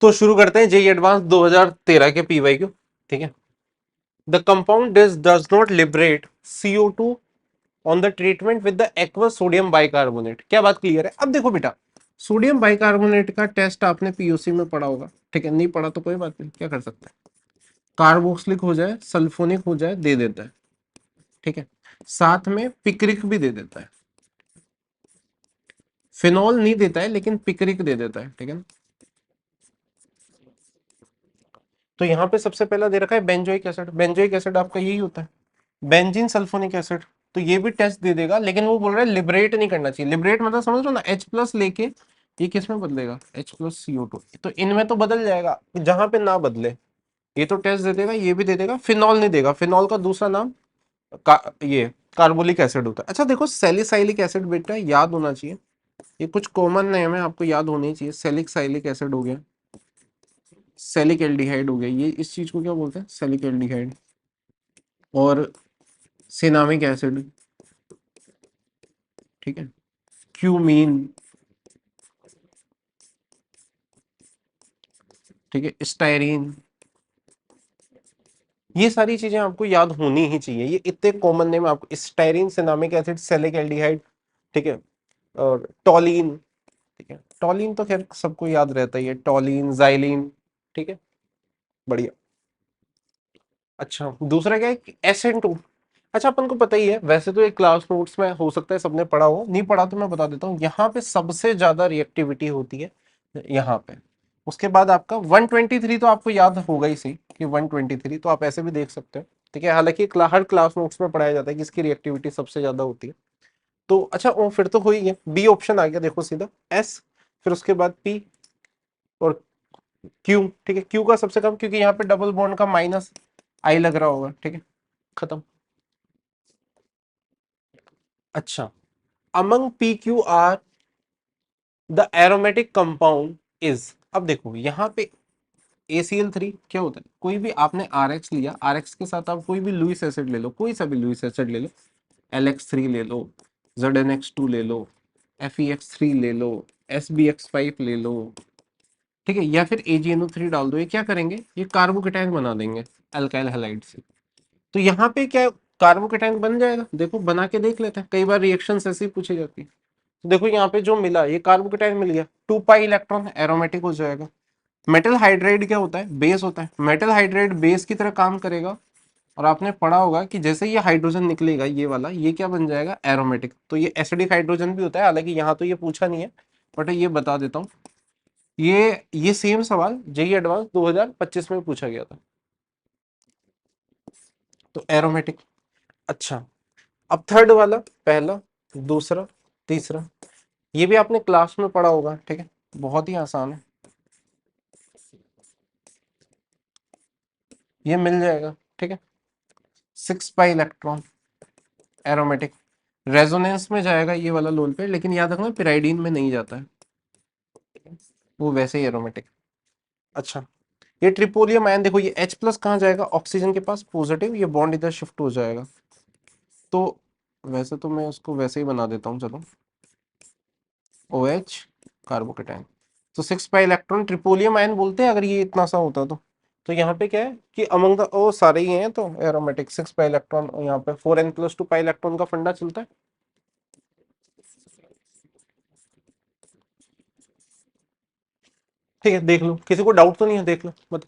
तो शुरू करते हैं जेई एडवांस 2013 के पीवाईक्यू। ठीक है। The compound does not liberate CO2 on the treatment with the aqueous sodium bicarbonate. क्या बात क्लियर है? अब देखो बेटा, सोडियम बाइकार्बोनेट का टेस्ट आपने पीयूसी में पढ़ा होगा। ठीक है, नहीं पढ़ा तो कोई बात नहीं, क्या कर सकते हैं, कार्बोक्सिलिक हो जाए सल्फोनिक हो जाए दे देता है। ठीक है, साथ में पिक्रिक भी दे देता है। फिनॉल नहीं देता है लेकिन पिक्रिक दे देता है। ठीक है, तो यहाँ पे सबसे पहला दे रखा है बेंजोइक एसिड। बेंजोइक एसिड आपका यही होता है, बेंजीन सल्फोनिक एसिड। तो ये भी टेस्ट दे देगा, लेकिन वो बोल रहा है लिबरेट नहीं करना चाहिए। लिबरेट मतलब समझ रहे हो ना, H प्लस लेके ये किस में बदलेगा, H+CO2। तो इनमें तो बदल जाएगा, जहां पे ना बदले ये तो टेस्ट दे देगा, ये भी दे देगा। फिनॉल नहीं देगा, फिनॉल का दूसरा नाम ये कार्बोलिक एसिड होता है। अच्छा देखो, सैलिसाइलिक एसिड बेटा याद होना चाहिए, ये कुछ कॉमन नेम है, आपको याद होनी चाहिए। सेलिक साइलिक एसिड हो गया, सेलिक एल्डिहाइड हो गया, ये इस चीज को क्या बोलते हैं, सेलिक एल्डिहाइड। और सिनामिक एसिड, ठीक है, क्यूमीन, ठीक है, स्टायरीन। ये सारी चीजें आपको याद होनी ही चाहिए, ये इतने कॉमन नेम आपको, styrene, cinnamic acid, Sellick aldehyde, ठीक है, और टॉलिन। ठीक है, टॉलिन तो खैर सबको याद रहता ही है, टॉलिन, जाइलिन। ठीक है, बढ़िया। अच्छा दूसरा क्या है, SN2। अच्छा अपन को पता ही है वैसे तो, एक क्लास नोट्स में हो सकता है सबने पढ़ा हो, नहीं पढ़ा तो मैं बता देता हूँ। यहाँ पे सबसे ज्यादा रिएक्टिविटी होती है यहाँ पे। उसके बाद आपका 123 तो आपको याद होगा ही सही कि 123 तो आप ऐसे भी देख सकते हो। ठीक है, हालांकि हर क्लास नोट्स में पढ़ाया जाता है कि इसकी रिएक्टिविटी सबसे ज्यादा होती है। तो अच्छा वो फिर तो हो ही है, बी ऑप्शन आ गया देखो सीधा, S, फिर उसके बाद P और Q। ठीक है, Q का सबसे कम, क्योंकि यहाँ पे डबल बॉन्ड का -I लग रहा होगा। ठीक है, खत्म। अच्छा, among PQR the aromatic compound is. अब देखो यहाँ पे ACl3 क्या होता है, कोई भी आपने RX लिया, RX के साथ आप कोई भी लुइस एसिड ले लो, कोई सा भी लुइस एसिड ले लो, LX3 ले लो, ZnX2 ले लो, FeX3 ले लो, SbX5 ले लो, ठीक है, या फिर AgNO3 डाल दो। ये क्या करेंगे, ये कार्बोकेटाइन बना देंगे अल्काइल हैलाइड से। तो यहाँ पे क्या कार्बोकेटाइन बन जाएगा, देखो बना के देख लेते हैं, कई बार रिएक्शन ऐसे ही पूछी जाती है। तो देखो यहाँ पे जो मिला, ये कार्बोकेटाइन मिल गया, 2 पाई इलेक्ट्रॉन एरोमेटिक हो जाएगा। मेटल हाइड्राइड क्या होता है, बेस होता है। मेटल हाइड्राइड बेस की तरह काम करेगा, और आपने पढ़ा होगा कि जैसे ये हाइड्रोजन निकलेगा ये वाला, ये क्या बन जाएगा, एरोमेटिक। तो ये एसिडिक हाइड्रोजन भी होता है, हालांकि यहाँ तो ये पूछा नहीं है, बट ये बता देता हूँ। ये सेम सवाल जेई एडवांस 2025 में पूछा गया था। तो एरोमेटिक। अच्छा, अब थर्ड वाला, पहला, दूसरा, तीसरा, ये भी आपने क्लास में पढ़ा होगा। ठीक है, बहुत ही आसान है, ये मिल जाएगा। ठीक है, 6 पाई इलेक्ट्रॉन एरोमेटिक, रेजोनेंस में जाएगा ये वाला लोन पे, लेकिन याद रखना पिराइडीन में नहीं जाता है, वो वैसे ही एरोमेटिक। अच्छा, ये ट्रिपोलियम आयन देखो, ये H+ कहाँ जाएगा, ऑक्सीजन के पास पॉजिटिव, ये बॉन्ड इधर शिफ्ट हो जाएगा। तो वैसे तो मैं उसको वैसे ही बना देता हूँ, चलो, OH, कार्बोकेटाइन। तो 6 पाई इलेक्ट्रॉन ट्रिपोलियम आयन बोलते हैं अगर ये इतना सा होता तो यहाँ पे क्या है कि अमंग द ओ सारे ही हैं तो एरोमेटिक 6 पाई इलेक्ट्रॉन, यहाँ पे 4n+2 पाई इलेक्ट्रॉन का फंडा चलता है। ठीक है, देख लो, किसी को डाउट तो नहीं है, देख लो मत,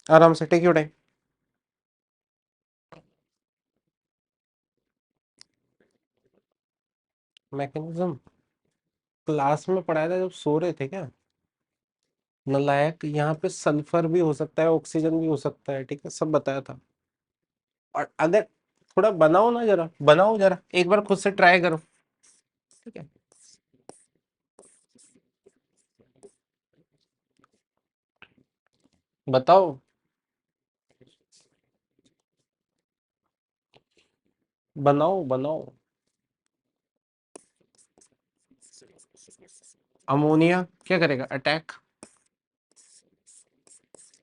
आराम से, take your time. Mechanism class में पढ़ाया था जब सो रहे थे क्या, नलायक। यहाँ पे सल्फर भी हो सकता है, ऑक्सीजन भी हो सकता है, ठीक है, सब बताया था। और अगर थोड़ा बनाओ ना, जरा बनाओ, जरा एक बार खुद से ट्राई करो। ठीक है, बताओ, बनाओ बनाओ। अमोनिया क्या करेगा, अटैक,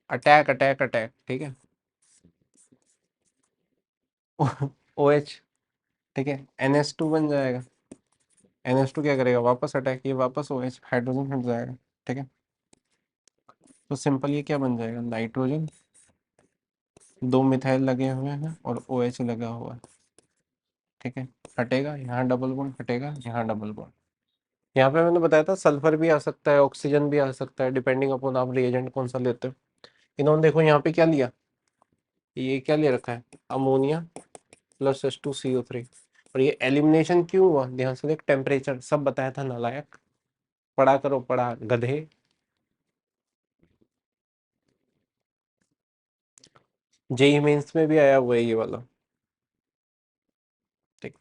अटैक अटैक अटैक, ठीक है। OH, ठीक है, NH2 बन जाएगा। NH2 क्या करेगा, वापस अटैक, ये वापस OH, हाइड्रोजन हट जाएगा। ठीक है, तो सिंपल ये क्या बन जाएगा, नाइट्रोजन, दो मिथाइल लगे हुए हैं और OH लगा हुआ है। ठीक है, हटेगा यहाँ डबल बॉन्ड, हटेगा यहाँ डबल बॉन्ड। यहाँ पे मैंने बताया था सल्फर भी आ सकता है, ऑक्सीजन भी आ सकता है, डिपेंडिंग अपॉन आप रिएजेंट कौन सा लेते हो। इन्होंने देखो यहाँ पे क्या लिया, ये क्या ले रखा है, अमोनिया प्लस H2CO3। और ये एलिमिनेशन क्यों हुआ, ध्यान से देख, टेम्परेचर सब बताया था नालायक, पढ़ा करो, पढ़ा गधे। जेई मेंस में भी आया हुआ है ये वाला। ठीक,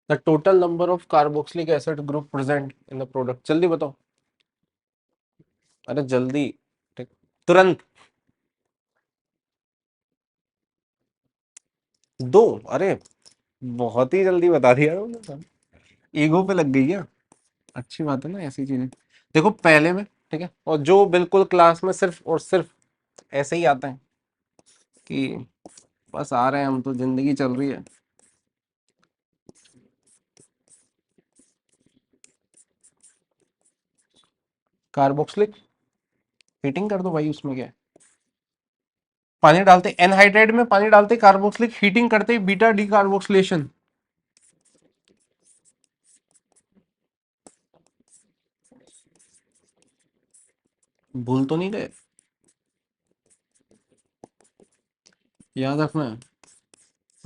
the total number of carboxylic acid group present in the product, जल्दी बताओ, अरे जल्दी, ठीक, तुरंत। दो, अरे बहुत ही जल्दी बता दिया तुमने। ईगो पे लग गई क्या, अच्छी बात है ना ऐसी चीजें। देखो पहले में, ठीक है, और जो बिल्कुल क्लास में सिर्फ और सिर्फ ऐसे ही आता है कि बस आ रहे हैं हम तो जिंदगी चल रही है। कार्बोक्सिलिक हीटिंग कर दो भाई, उसमें क्या है, पानी डालते एनहाइड्राइड में, पानी डालते कार्बोक्सिलिक हीटिंग करते बीटा डी कार्बोक्सिलेशन। भूल तो नहीं गए, याद रखना है।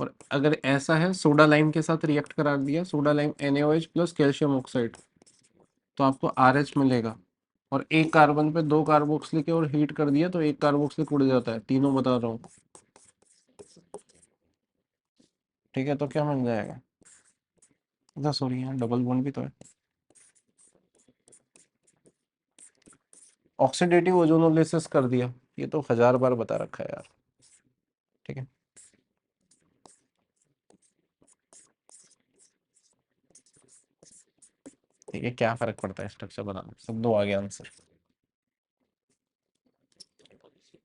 और अगर ऐसा है सोडा लाइम के साथ रिएक्ट करा दिया, soda lime NaOH plus calcium oxide, तो आपको RH मिलेगा। और एक कार्बन पे दो कार्बोक्सिलिक है और हीट कर दिया तो एक कार्बोक्सिलिक उड़ जाता है, तीनों बता रहा हूँ। ठीक है, तो क्या बन जाएगा, अच्छा सॉरी यहाँ डबल बॉन्ड भी तो है, ऑक्सीडेटिव ओजोनोलिसिस कर दिया। ये तो 1000 बार बता रखा है यार। ठीक है, ठीक है, क्या फर्क पड़ता है स्ट्रक्चर बनाने, सब दो आ गया आंसर।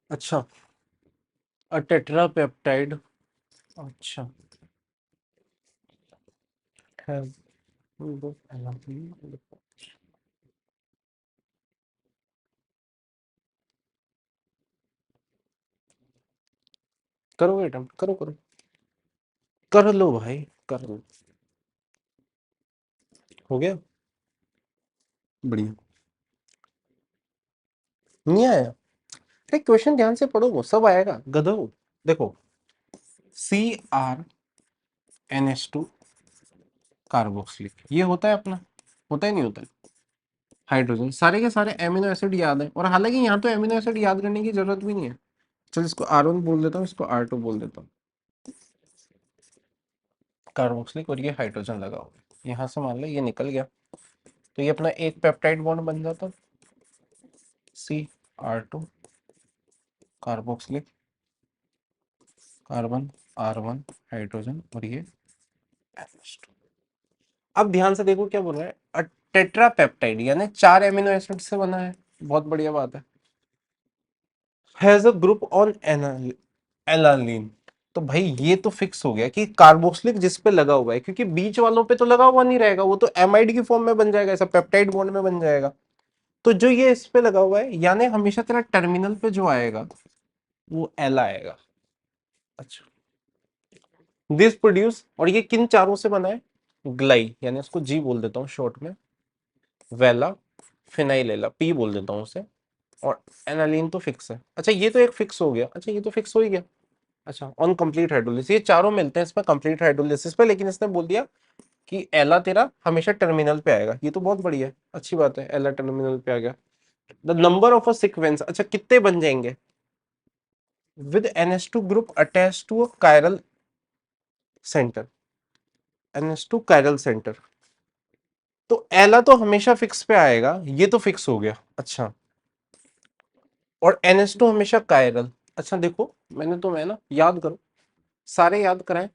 अच्छा, अ टेट्रापेप्टाइड, अच्छा है, करो अटेम्प्ट, करो करो, कर लो भाई, कर लो, हो गया, बढ़िया। नहीं आया, अरे क्वेश्चन ध्यान से पढ़ो, वो सब आएगा गधो। देखो, CrNH2 कार्बोक्सिलिक, ये होता है अपना, होता ही नहीं होता है, हाइड्रोजन, सारे के सारे एमिनो एसिड याद है। और हालांकि यहाँ तो एमिनो एसिड याद करने की जरूरत भी नहीं है। चल इसको R1 बोल देता हूँ, इसको R2 बोल देता हूँ, कार्बोक्सिलिक, और ये हाइड्रोजन लगा हुआ है, यहाँ से मान लो ये निकल गया, तो ये अपना एक पेप्टाइड बॉन्ड बन जाता, CR2 carboxylic, carbon R1 hydrogen, और ये NH2। अब ध्यान से देखो क्या बोल रहा है, टेट्रापेप्टाइड यानी 4 एमिनो एसिड से बना है, बहुत बढ़िया बात है, has a group on alanine. तो भाई ये तो फिक्स हो गया कि कार्बोक्सिलिक जिस पे लगा हुआ है, क्योंकि बीच वालों पे तो लगा हुआ नहीं रहेगा, वो तो एमाइड की फॉर्म में बन जाएगा, ऐसा पेप्टाइड बॉन्ड में बन जाएगा। तो जो ये इस पे लगा हुआ है, यानी हमेशा तेरा टर्मिनल पे जो आएगा वो एल आएगा। अच्छा, दिस प्रोड्यूस, और ये किन चारों से बना है, ग्लाई, यानी इसको जी बोल देता हूँ शॉर्ट में, वेला, फिनाइल एला, पी बोल देता हूँ उसे, और एनालिन तो फिक्स है। अच्छा ये तो एक फिक्स हो गया, अच्छा ये तो फिक्स हो ही गया। अच्छा, ऑन कंप्लीट हाइड्रोलिसिस, ये चारों मिलते हैं इसमें कंप्लीट हाइड्रोलिसिस पे, लेकिन इसने बोल दिया कि एला तेरा हमेशा टर्मिनल पे आएगा, ये तो बहुत बढ़िया है, अच्छी बात है, एला टर्मिनल पे आ गया। The number of a sequence, अच्छा कितने बन जाएंगे, with NH2 group attach to a chiral centre, NH2 chiral centre, तो एला तो हमेशा फिक्स पे आएगा, ये तो फिक्स हो गया। अच्छा, और NH2 हमेशा कायरल। अच्छा देखो, मैंने तो, मैं ना याद करो, सारे याद कराएं,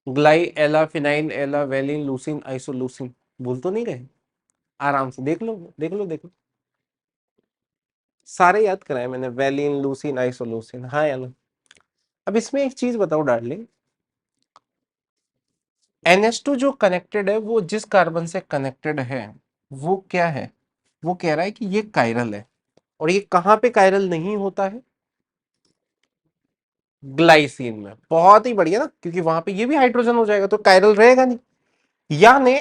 ग्लाई एला, फिनाइल एला, वेलिन, लूसिन, आइसोलूसिन, भूल तो नहीं रहे, आराम से देख लो, देख लो, देख लो, सारे याद कराए मैंने, वेलिन, लूसिन, आइसोलूसिन, हाँ या ना। अब इसमें एक चीज बताओ डार्लिंग, NH2 जो कनेक्टेड है वो जिस कार्बन से कनेक्टेड है वो क्या है, वो कह रहा है कि ये कायरल है, और ये कहां पे कायरल नहीं होता है? ग्लाइसिन में। बहुत ही बढ़िया ना, क्योंकि वहां पे ये भी हाइड्रोजन हो जाएगा तो कायरल रहेगा नहीं। यानी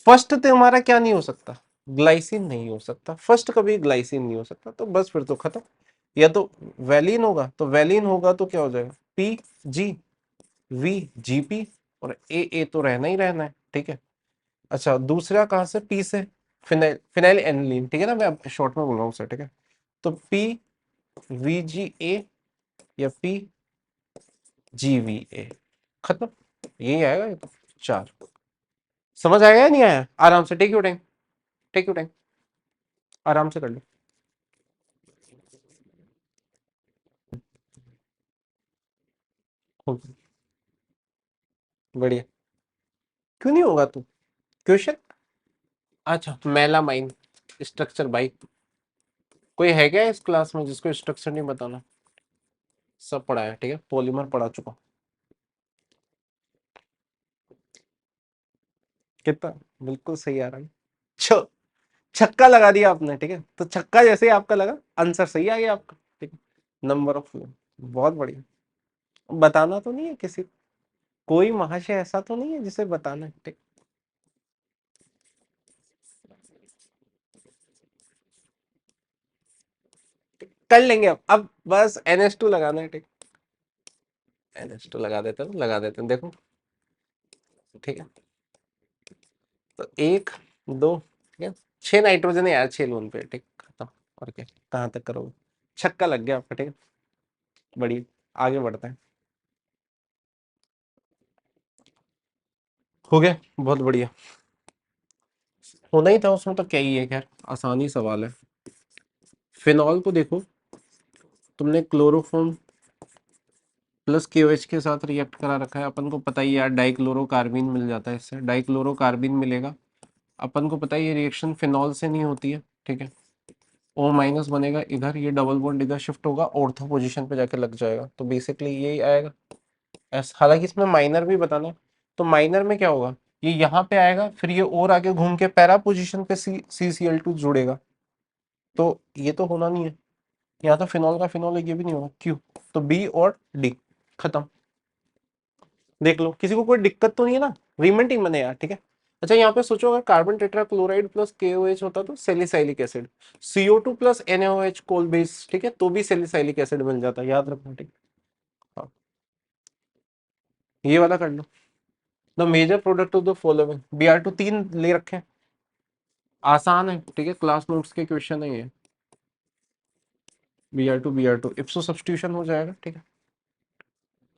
फर्स्ट तुम्हारा क्या नहीं हो सकता? ग्लाइसिन नहीं हो सकता, फर्स्ट कभी ग्लाइसिन नहीं हो सकता, तो बस फिर तो खत्म। या तो वैलिन होगा, तो वैलिन होगा तो क्या हो जाएगा? P G we G P, और ए तो रहना ही रहना है, ठीक है। अच्छा, दूसरा कहां से? पी से फिनाइल, फिनाइल एनिलीन, ठीक है ना, मैं अब शॉर्ट में बोल रहा हूँ सर, ठीक है। तो पी वी जी ए या पी जी वी ए, खत्म। यही आएगा ये तो, चार। समझ आया या नहीं आया? आराम से take your time, take your time, आराम से कर लो। होगी। बढ़िया। क्यों नहीं होगा तू? क्वेश्चन। अच्छा, मेलामाइन स्ट्रक्चर भाई, कोई है क्या इस क्लास में जिसको स्ट्रक्चर नहीं बताना? सब पढ़ा है, ठीक है, पॉलीमर पढ़ा चुका। कितना? बिल्कुल सही आ रहा है। छ छक्का लगा दिया आपने, ठीक है, तो छक्का जैसे ही आपका लगा, आंसर सही आ गया आपका, ठीक है। नंबर ऑफ, बहुत बढ़िया। बताना तो नहीं है किसी, कोई महाशय ऐसा तो नहीं है जिसे बताना है, ठीक। कर लेंगे अब बस NH2 लगाना है, ठीक। NH2 लगा देते हैं, देखो, ठीक है। तो एक, दो, ठीक है, छह नाइट्रोजन है यार, छह लोन पे, ठीक, खत्म। और क्या, कहाँ तक करोगे? छक्का लग गया आपका, ठीक है। बढ़िया, आगे बढ़ते हैं। हो गया, बहुत बढ़िया। होना ही था उसमें, तो क्या ही है, खैर आसानी सवाल है। फिनॉल को देखो, तुमने क्लोरोफॉर्म प्लस KOH के साथ रिएक्ट करा रखा है, अपन को पता ही यार डाइक्लोरोकार्बिन मिल जाता है, इससे डाइक्लोरोकार्बिन मिलेगा। अपन को पता है ये रिएक्शन फिनॉल से नहीं होती है, ठीक है। O माइनस बनेगा इधर, ये डबल बॉन्ड इधर शिफ्ट होगा, ऑर्थो पोजीशन पे जाके लग जाएगा, तो बेसिकली यही आएगा। हालांकि इसमें माइनर भी बताना है, तो माइनर में क्या होगा? ये यहाँ पे आएगा, फिर ये और आगे घूम के पैरा पोजीशन पे CCl2 जुड़ेगा, तो ये तो होना नहीं है। यहाँ तो फिनॉल का फिनॉल है, ये भी नहीं होगा, क्यों? तो बी और डी, खत्म। देख लो, किसी को कोई दिक्कत तो नहीं है ना? रीमेंटिंग बने यार, ठीक है। अच्छा, यहाँ पे सोचो, अगर कार्बन टेट्राक्लोराइड प्लस KOH होता तो salicylic acid, CO2 plus NaOH Kolbe's, ठीक है, तो भी सैलिसाइलिक एसिड मिल जाता, याद रखना, ठीक। हाँ, ये वाला कर लो। The major product of the following, Br2 तीन ले रखे हैं, आसान है, ठीक है, क्लास नोट्स के क्वेश्चन है ये। Br2 इप्सो सब्स्टिट्यूशन हो जाएगा, ठीक है,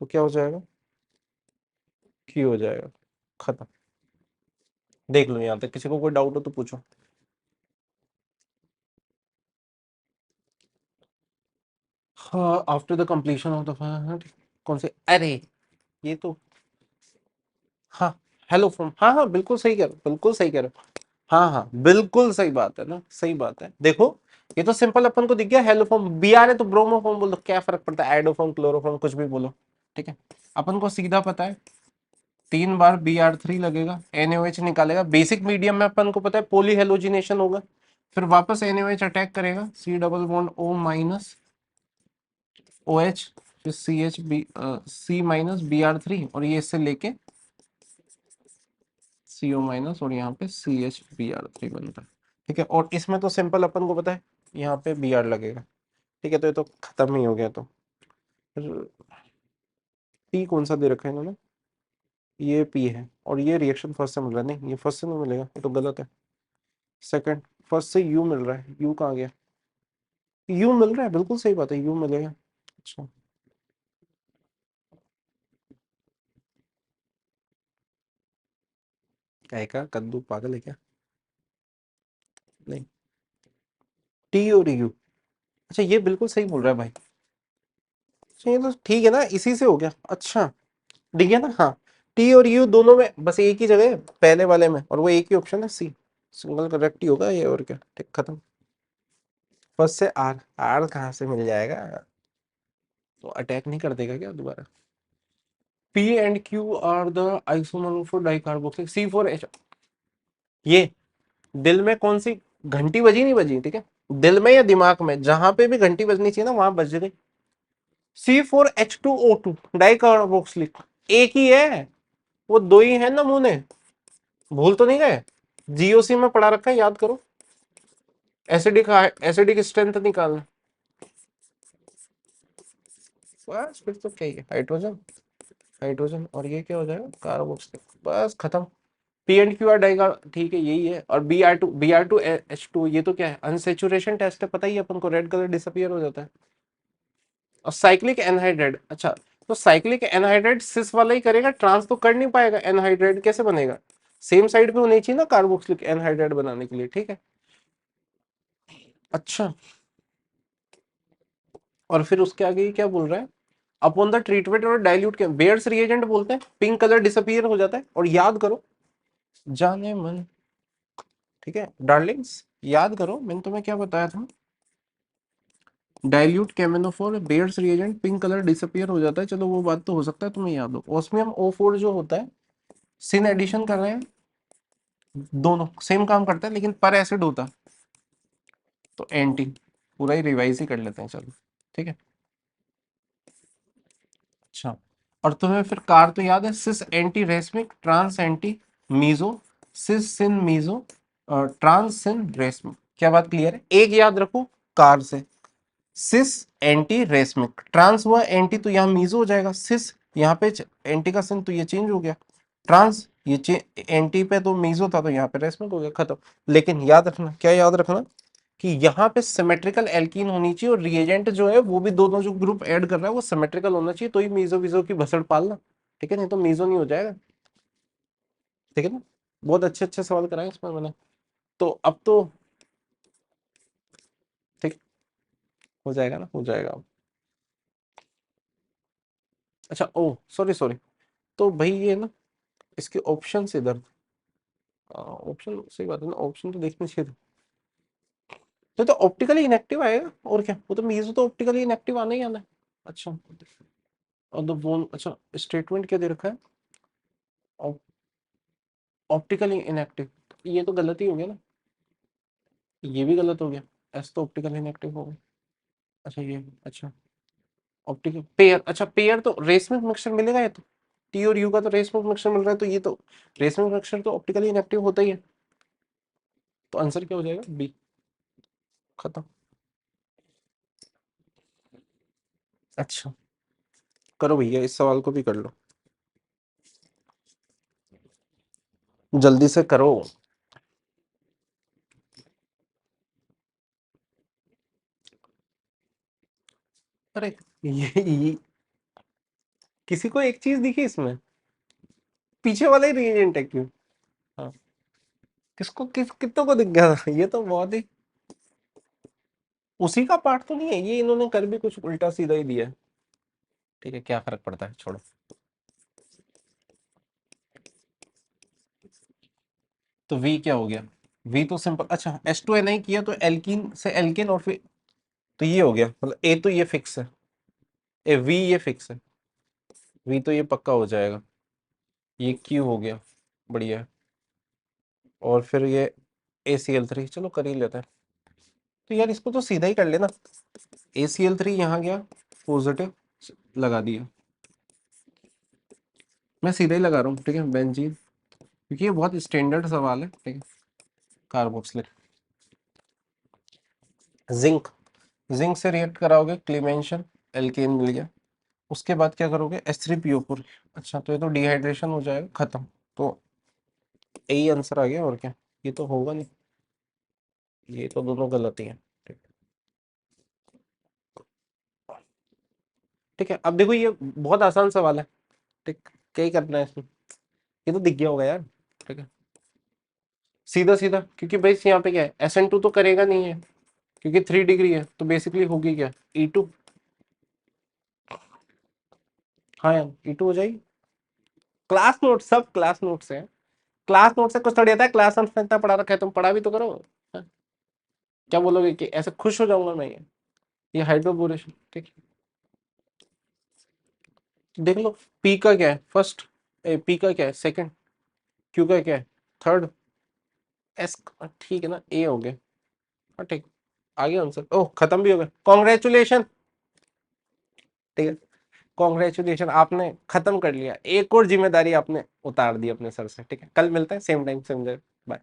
तो क्या हो जाएगा? Q हो जाएगा, खत्म। देख लो यहाँ तक, किसी को कोई डाउट हो तो पूछो। हाँ, after the completion of the, हाँ ठीक। कौन से? अरे ये तो, हाँ, हेलो फ्रॉम, हाँ हाँ, बिल्कुल सही कह रहे हो, बिल्कुल सही कह रहे हो। हाँ हाँ, बिल्कुल सही बात है ना, सही बात है। देखो, ये तो सिंपल अपन को दिख गया, हेलो फॉर्म, Br है तो ब्रोमोफॉर्म बोल दो, क्या फर्क पड़ता है, आइडोफॉर्म, क्लोरोफॉर्म, कुछ भी बोलो, ठीक है। अपन को सीधा पता है, तीन बार Br3 लगेगा, NaOH निकालेगा, बेसिक मीडियम में अपन को पता है पॉलीहेलोजिनेशन होगा, फिर वापस NaOH अटैक करेगा, C double bond O minus OH, फिर C माइनस Br3, और ये इससे लेके CO माइनस, और यहाँ पे CH Br3 बनता है, ठीक है। और इसमें तो सिंपल अपन को पता है, यहाँ पे Br लगेगा, ठीक है, तो ये तो खत्म ही हो गया। तो P कौन सा दे रखा है इन्होंने? ये P है, और ये रिएक्शन फर्स्ट से मिल रहा है, नहीं ये फर्स्ट से नहीं मिलेगा, ये तो गलत है। सेकंड, फर्स्ट से U मिल रहा है, U कहाँ गया? U मिल रहा है, बिल्कुल सही बात है, U मिलेगा। अच्छा, क्या का कद्दू पागल है क्या? नहीं, T और U, अच्छा ये बिल्कुल सही बोल रहा है भाई। अच्छा, ये तो ठीक है ना, इसी से हो गया, अच्छा। ठीक है ना, हाँ। T और U दोनों में बस एक ही जगह है, पहले वाले में, और वो एक ही ऑप्शन है, C। सिंगल करेक्ट ही होगा ये, और क्या, ठीक, खत्म। फर्स्ट से R, R कहाँ से मिल जाएगा? तो अटैक नहीं कर देगा क्या दोबारा? P and Q are the isomer for dicarboxyl, C4H। ये दिल में कौन सी घंटी बजी नहीं बजी, ठीक है, दिल में या दिमाग में जहां पे भी घंटी बजनी चाहिए ना वहां बज गई। C4H2O2 डाई कार्बोक्सिलिक, एक ही है, वो दो ही है नमूने, भूल तो नहीं गए? जीओसी में पढ़ा रखा है, याद करो। एसिडिक, एसिडिक स्ट्रेंथ निकालना, बस फिर तो क्या ही है, हाइड्रोजन, हाइड्रोजन, और ये क्या हो जाएगा, कार्बोक्सिलिक, बस खत्म। P&QR डाइगा, ठीक है यही है। और Br2H2, ये तो क्या है, अनसेचुरेशन टेस्ट है, पता ही है अपन को, रेड कलर डिसअपियर हो जाता है। और साइक्लिक एनहाइड्राइड, अच्छा, तो साइक्लिक एनहाइड्राइड सिस वाला ही करेगा, ट्रांस तो कर नहीं पाएगा, एनहाइड्राइड कैसे बनेगा, सेम साइड पे होनी चाहिए ना कार्बोक्सिलिक एनहाइड्राइड बनाने के लिए, ठीक है। अच्छा, और फिर उसके आगे ये क्या बोल रहा है, अपॉन द ट्रीटमेंट और डाइल्यूट के बेयर्स रिएजेंट बोलते हैं, पिंक कलर डिसअपियर हो जाता है। और याद करो, जाने मन, ठीक है डार्लिंग्स, याद करो मैंने तुम्हें क्या बताया था, डाइल्यूट केमिनोफोर Baeyer's reagent, pink colour disappear हो जाता है, चलो वो बात तो हो सकता है तुम्हें याद हो। ऑस्मियम O4 जो होता है, सिन एडिशन कर रहे हैं, दोनों सेम काम करता है लेकिन पर एसिड होता है, तो एंटी, पूरा ही रिवाइज ही कर लेते हैं, चलो ठीक है। अच्छा, और तुम्हें फिर कार तो याद है, cis anti racemic, trans anti meso, cis syn meso, trans syn racemic, क्या बात क्लियर है? एक याद रखो कार से, सिस एंटी रेसमिक, ट्रांस हुआ एंटी तो यहाँ मीजो हो जाएगा, सिस यहाँ पे एंटी का सिन तो ये चेंज हो गया, ट्रांस ये एंटी पे तो मीजो था तो यहाँ पे रेसमिक हो गया, खत्म। लेकिन याद रखना, क्या याद रखना, कि यहाँ पे सिमेट्रिकल एल्कीन होनी चाहिए, और रिएजेंट जो है वो भी दोनों जो ग्रुप ऐड कर रहा है वो सिमेट्रिकल होना चाहिए, तो ही मीजो वीजो की भसड़ पालना, ठीक है, नहीं तो मीजो नहीं हो जाएगा, ठीक है ना। बहुत अच्छे अच्छे सवाल कराए इसमें मैंने, तो अब तो ठीक हो जाएगा ना, हो जाएगा अब। अच्छा, ओ सॉरी सॉरी, तो भाई ये ना, इसके ऑप्शन इधर, ऑप्शन सही बात है ना, ऑप्शन तो देखने चाहिए थे। तो ऑप्टिकली इनएक्टिव आएगा, और क्या, वो तो मीजो तो ऑप्टिकली इनएक्टिव आना ही आना है। अच्छा, और द बोन, अच्छा स्टेटमेंट क्या दे रखा है, ऑप्टिकली इनएक्टिव, ये तो गलत ही हो गया ना, ये भी गलत हो गया, एस तो ऑप्टिकली इनएक्टिव हो गया। अच्छा ये, अच्छा ऑप्टिकल पेयर, अच्छा पेयर तो रेसमिक मिक्सचर मिलेगा, ये तो टी और यू का तो रेसमिक मिक्सचर मिल रहा है, तो ये तो रेसमिक मिक्सचर तो ऑप्टिकली इनएक्टिव होता ही है, तो आंसर क्या हो जाएगा, बी, खत्म। अच्छा, करो भैया इस सवाल को भी कर लो, जल्दी से करो। अरे ये किसी को एक चीज दिखी इसमें, पीछे वाला ही रिएजेंट है क्यों, हाँ, किसको कितनों को दिख गया था? ये तो बहुत ही उसी का पार्ट तो नहीं है ये, इन्होंने कर भी कुछ उल्टा सीधा ही दिया है, ठीक है क्या फर्क पड़ता है, छोड़ो। तो वी क्या हो गया, वी तो सिंपल, अच्छा H2Na किया तो एल्कीन से एल्केन, और फिर तो ये हो गया, मतलब ए तो ये फिक्स है, ए वी ये फिक्स है, वी तो ये पक्का हो जाएगा, ये क्यू हो गया, बढ़िया है। और फिर ये ACl3, चलो कर ही लेते हैं। तो यार इसको तो सीधा ही कर लेना, ACl3 यहाँ गया, पॉजिटिव लगा दिया, मैं सीधा ही लगा रहा हूँ, ठीक है बेंजीन, क्योंकि ये बहुत स्टैंडर्ड सवाल है, ठीक है। कार्बोक्सिलिक, जिंक, जिंक से रिएक्ट कराओगे, क्लीमेंशन, एल्केन मिल गया, उसके बाद क्या करोगे, H3PO4, अच्छा तो ये तो डिहाइड्रेशन हो जाएगा, खत्म। तो यही आंसर आ गया, और क्या, ये तो होगा नहीं, ये तो दोनों गलत ही है, ठीक, ठीक है। अब देखो ये बहुत आसान सवाल है, ठीक, क्या ही करना है इसमें, ये तो दिख गया होगा यार, ठीक है, सीधा सीधा, क्योंकि भाई यहाँ पे क्या है, SN2 तो करेगा नहीं है, क्योंकि 3 डिग्री है, तो बेसिकली होगी क्या, E2, हाँ यार E2 हो जाएगी, क्लास नोट, सब क्लास नोट से है, क्लास नोट से कुछ थोड़ी आता है, क्लास में इतना पढ़ा रखा है, तुम पढ़ा भी तो करो, हाँ? क्या बोलोगे कि ऐसे खुश हो जाऊंगा मैं, ये हाइड्रोबोरेशन, ठीक है। देख लो, पी का क्या है फर्स्ट, पी का क्या है सेकंड, क्यू का क्या है थर्ड, एस, ठीक है ना, ए हो गया, ठीक, आगे आंसर, ओह खत्म भी हो गया, कॉन्ग्रेचुलेशन। ठीक है, कॉन्ग्रेचुलेशन, आपने खत्म कर लिया, एक और जिम्मेदारी आपने उतार दी अपने सर से। ठीक है, कल मिलते हैं सेम टाइम सेम जगह, बाय।